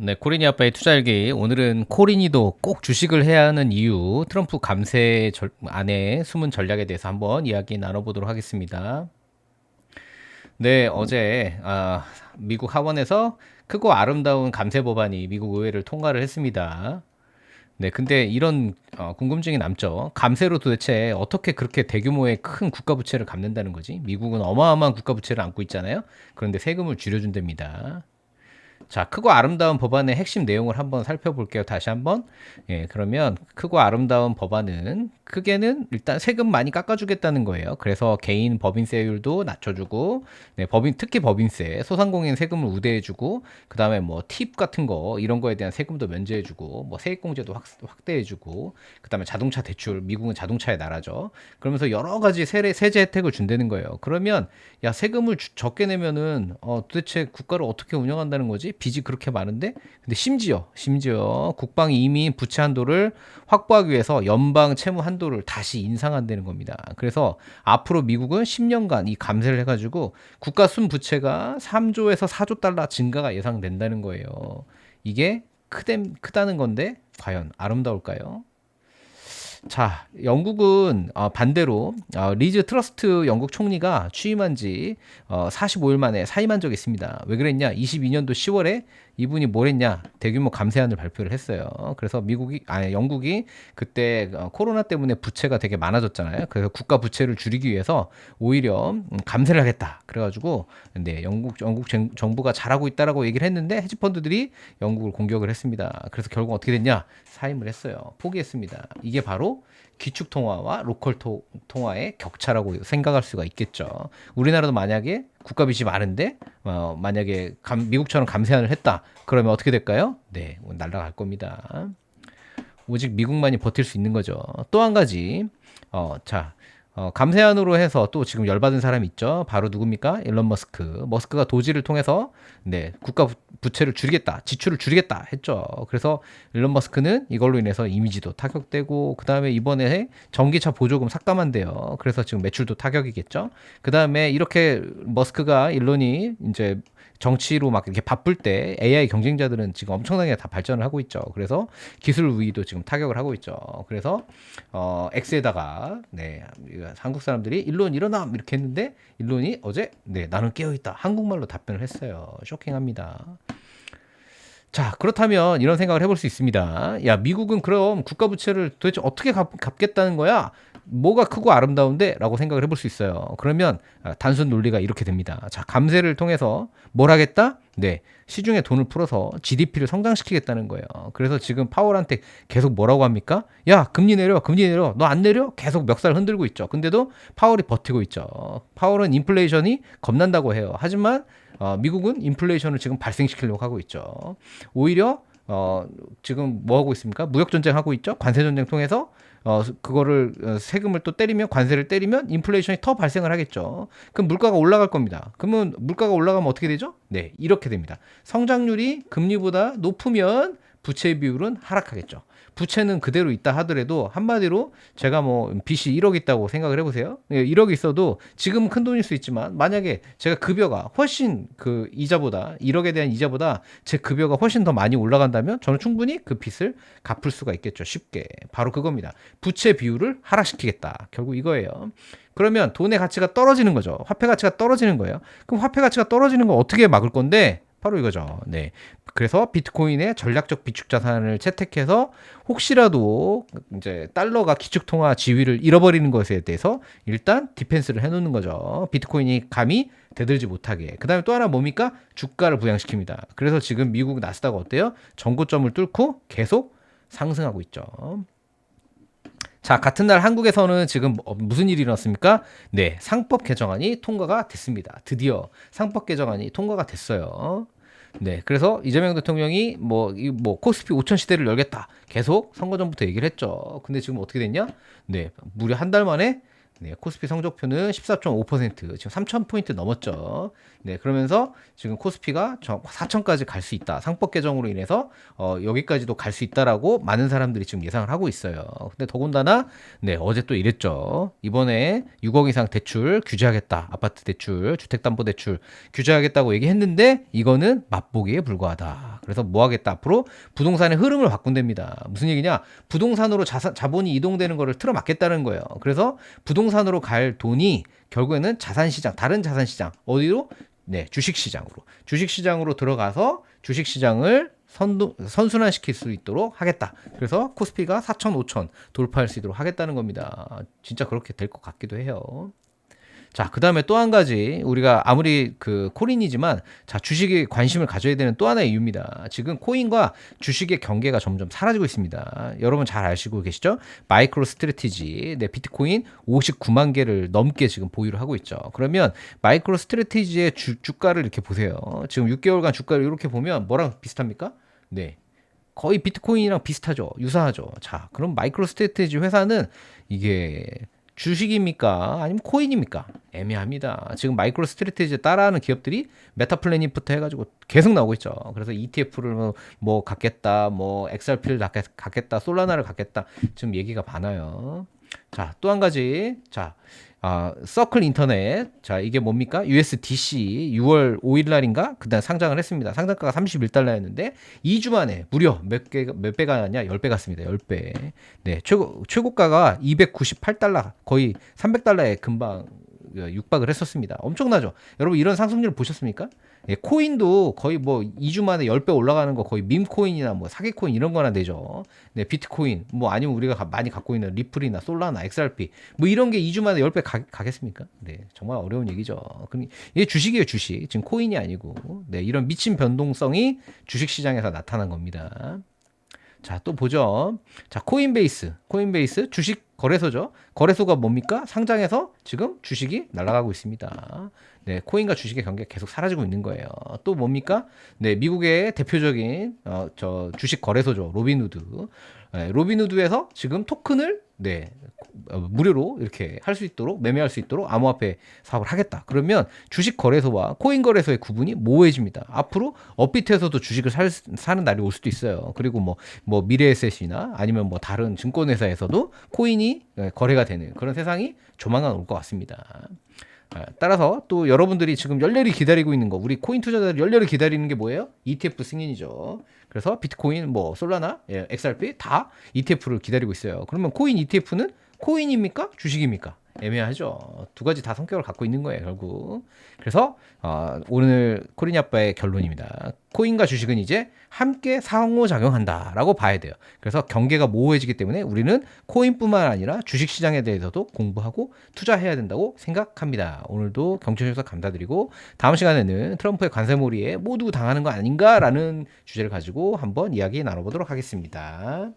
네, 코린이 아빠의 투자일기. 오늘은 코린이도 꼭 주식을 해야 하는 이유, 트럼프 감세 안에 숨은 전략에 대해서 한번 이야기 나눠보도록 하겠습니다. 네, 어제 미국 하원에서 크고 아름다운 감세 법안이 미국 의회를 통과를 했습니다. 네, 근데 이런 궁금증이 남죠. 감세로 도대체 어떻게 그렇게 대규모의 큰 국가 부채를 갚는다는 거지? 미국은 어마어마한 국가 부채를 안고 있잖아요. 그런데 세금을 줄여준답니다. 자, 크고 아름다운 법안의 핵심 내용을 한번 살펴볼게요. 다시 한번. 예, 그러면 크고 아름다운 법안은 크게는 일단 세금 많이 깎아주겠다는 거예요. 그래서 개인 법인세율도 낮춰주고, 네, 특히 법인세, 소상공인 세금을 우대해주고, 그 다음에 뭐 팁 같은 거 이런 거에 대한 세금도 면제해주고, 뭐 세액공제도 확대해주고, 그 다음에 자동차 대출, 미국은 자동차의 나라죠. 그러면서 여러 가지 세제 혜택을 준다는 거예요. 그러면 야, 세금을 적게 내면은 도대체 국가를 어떻게 운영한다는 거지? 빚이 그렇게 많은데? 근데 심지어 국방이 이미 부채 한도를 확보하기 위해서 연방 채무 한도를 다시 인상한다는 겁니다. 그래서 앞으로 미국은 10년간 이 감세를 해가지고 국가 순 부채가 3조에서 4조 달러 증가가 예상된다는 거예요. 이게 크다는 건데 과연 아름다울까요? 자, 영국은 반대로 리즈 트러스트 영국 총리가 취임한 지 45일 만에 사임한 적이 있습니다. 왜 그랬냐? 22년도 10월에 이분이 뭘 했냐? 대규모 감세안을 발표를 했어요. 그래서 영국이 그때 코로나 때문에 부채가 되게 많아졌잖아요. 그래서 국가 부채를 줄이기 위해서 오히려 감세를 하겠다. 그래가지고 근데 영국 정부가 잘하고 있다라고 얘기를 했는데 헤지펀드들이 영국을 공격을 했습니다. 그래서 결국 어떻게 됐냐? 사임을 했어요. 포기했습니다. 이게 바로 기축 통화와 로컬 통화의 격차라고 생각할 수가 있겠죠. 우리나라도 만약에 국가빚이 많은데 만약에 미국처럼 감세안을 했다. 그러면 어떻게 될까요? 네, 날아갈 겁니다. 오직 미국만이 버틸 수 있는 거죠. 또 한 가지, 자, 감세안으로 해서 또 지금 열받은 사람이 있죠. 바로 누굽니까? 일론 머스크. 머스크가 도지를 통해서 네, 국가 부채를 줄이겠다, 지출을 줄이겠다 했죠. 그래서 일론 머스크는 이걸로 인해서 이미지도 타격되고, 그 다음에 이번에 전기차 보조금 삭감한대요. 그래서 지금 매출도 타격이겠죠. 그 다음에 이렇게 일론이 이제 정치로 막 이렇게 바쁠 때 AI 경쟁자들은 지금 엄청나게 다 발전을 하고 있죠. 그래서 기술 우위도 지금 타격을 하고 있죠. 그래서 X에다가 네, 한국 사람들이 일론 일어나 이렇게 했는데 일론이 어제 네, 나는 깨어 있다. 한국말로 답변을 했어요. 쇼킹합니다. 자, 그렇다면 이런 생각을 해볼 수 있습니다. 야, 미국은 그럼 국가 부채를 도대체 어떻게 갚겠다는 거야? 뭐가 크고 아름다운데? 라고 생각을 해볼 수 있어요. 그러면 단순 논리가 이렇게 됩니다. 자, 감세를 통해서 뭘 하겠다? 네, 시중에 돈을 풀어서 GDP를 성장시키겠다는 거예요. 그래서 지금 파월한테 계속 뭐라고 합니까? 야, 금리 내려, 금리 내려. 너 안 내려? 계속 멱살 흔들고 있죠. 근데도 파월이 버티고 있죠. 파월은 인플레이션이 겁난다고 해요. 하지만 미국은 인플레이션을 지금 발생시키려고 하고 있죠. 오히려 지금 뭐 하고 있습니까? 무역 전쟁 하고 있죠. 관세 전쟁 통해서 그거를 세금을 또 때리면 관세를 때리면 인플레이션이 더 발생을 하겠죠. 그럼 물가가 올라갈 겁니다. 그러면 물가가 올라가면 어떻게 되죠? 네, 이렇게 됩니다. 성장률이 금리보다 높으면 부채 비율은 하락하겠죠. 부채는 그대로 있다 하더라도 한마디로 제가 뭐 빚이 1억 있다고 생각을 해보세요. 1억 있어도 지금은 큰 돈일 수 있지만 만약에 제가 급여가 훨씬 그 이자보다 1억에 대한 이자보다 제 급여가 훨씬 더 많이 올라간다면 저는 충분히 그 빚을 갚을 수가 있겠죠. 쉽게. 바로 그겁니다. 부채 비율을 하락시키겠다. 결국 이거예요. 그러면 돈의 가치가 떨어지는 거죠. 화폐 가치가 떨어지는 거예요. 그럼 화폐 가치가 떨어지는 거 어떻게 막을 건데? 바로 이거죠. 네. 그래서 비트코인의 전략적 비축 자산을 채택해서 혹시라도 이제 달러가 기축 통화 지위를 잃어버리는 것에 대해서 일단 디펜스를 해놓는 거죠. 비트코인이 감히 대들지 못하게. 그 다음에 또 하나 뭡니까? 주가를 부양시킵니다. 그래서 지금 미국 나스닥 어때요? 전고점을 뚫고 계속 상승하고 있죠. 자, 같은 날 한국에서는 지금 무슨 일이 일어났습니까? 네, 상법 개정안이 통과가 됐습니다. 드디어 상법 개정안이 통과가 됐어요. 네, 그래서 이재명 대통령이 뭐 코스피 5천 시대를 열겠다. 계속 선거 전부터 얘기를 했죠. 근데 지금 어떻게 됐냐? 네, 무려 한 달 만에 네, 코스피 성적표는 14.5%, 지금 3,000포인트 넘었죠. 네, 그러면서 지금 코스피가 4,000까지 갈 수 있다. 상법 개정으로 인해서 여기까지도 갈 수 있다라고 많은 사람들이 지금 예상을 하고 있어요. 근데 더군다나 네, 어제 또 이랬죠. 이번에 6억 이상 대출 규제하겠다. 아파트 대출, 주택담보대출 규제하겠다고 얘기했는데 이거는 맛보기에 불과하다. 그래서 뭐 하겠다? 앞으로 부동산의 흐름을 바꾼답니다. 무슨 얘기냐? 부동산으로 자본이 이동되는 거를 틀어막겠다는 거예요. 그래서 부동산으로 갈 돈이 결국에는 자산시장, 다른 자산시장, 어디로? 네, 주식시장으로 들어가서 주식시장을 선순환시킬 수 있도록 하겠다. 그래서 코스피가 4천, 5천 돌파할 수 있도록 하겠다는 겁니다. 진짜 그렇게 될 것 같기도 해요. 자, 그 다음에 또 한 가지, 우리가 아무리 그 코인이지만, 자, 주식에 관심을 가져야 되는 또 하나의 이유입니다. 지금 코인과 주식의 경계가 점점 사라지고 있습니다. 여러분 잘 아시고 계시죠? 마이크로 스트래티지, 네, 비트코인 59만 개를 넘게 지금 보유를 하고 있죠. 그러면 마이크로 스트래티지의 주가를 이렇게 보세요. 지금 6개월간 주가를 이렇게 보면 뭐랑 비슷합니까? 네. 거의 비트코인이랑 비슷하죠. 유사하죠. 자, 그럼 마이크로 스트래티지 회사는 이게 주식입니까? 아니면 코인입니까? 애매합니다. 지금 마이크로 스트래티지에 따라하는 기업들이 메타플래닛부터 해가지고 계속 나오고 있죠. 그래서 ETF를 뭐 갖겠다, 뭐 XRP를 갖겠다, 솔라나를 갖겠다. 지금 얘기가 많아요. 자, 또 한 가지. 자, 서클 인터넷. 자, 이게 뭡니까? USDC 6월 5일 날인가? 그다음 상장을 했습니다. 상장가가 31달러였는데 2주 만에 무려 몇 배가 아니냐? 10배 갔습니다. 10배. 네, 최고가가 298달러, 거의 300달러에 금방 육박을 했었습니다. 엄청나죠? 여러분 이런 상승률 보셨습니까? 예, 코인도 거의 뭐 2주 만에 10배 올라가는 거 거의 밈코인이나 뭐 사기코인 이런 거나 되죠. 네, 비트코인 뭐 아니면 우리가 많이 갖고 있는 리플이나 솔라나 XRP 뭐 이런 게 2주 만에 10배 가겠습니까? 네, 정말 어려운 얘기죠. 이게 주식이에요, 주식. 지금 코인이 아니고. 네, 이런 미친 변동성이 주식 시장에서 나타난 겁니다. 자, 또 보죠. 자, 코인베이스 주식 거래소죠. 거래소가 뭡니까? 상장해서 지금 주식이 날아가고 있습니다. 네, 코인과 주식의 경계가 계속 사라지고 있는 거예요. 또 뭡니까? 네, 미국의 대표적인 저 주식 거래소죠. 로빈후드. 네, 로빈후드에서 지금 토큰을 네, 무료로 이렇게 할 수 있도록, 매매할 수 있도록 암호화폐 사업을 하겠다. 그러면 주식 거래소와 코인 거래소의 구분이 모호해집니다. 앞으로 업비트에서도 주식을 사는 날이 올 수도 있어요. 그리고 뭐 미래에셋이나 아니면 뭐 다른 증권회사에서도 코인이 거래가 되는 그런 세상이 조만간 올 것 같습니다. 따라서 또 여러분들이 지금 열렬히 기다리고 있는 거, 우리 코인 투자자들이 열렬히 기다리는 게 뭐예요? ETF 승인이죠. 그래서 비트코인, 뭐 솔라나, XRP 다 ETF를 기다리고 있어요. 그러면 코인 ETF는 코인입니까? 주식입니까? 애매하죠. 두 가지 다 성격을 갖고 있는 거예요, 결국. 그래서 오늘 코리니 아빠의 결론입니다. 코인과 주식은 이제 함께 상호작용한다라고 봐야 돼요. 그래서 경계가 모호해지기 때문에 우리는 코인뿐만 아니라 주식시장에 대해서도 공부하고 투자해야 된다고 생각합니다. 오늘도 경청해주셔서 감사드리고 다음 시간에는 트럼프의 관세몰이에 모두 당하는 거 아닌가라는 주제를 가지고 한번 이야기 나눠보도록 하겠습니다.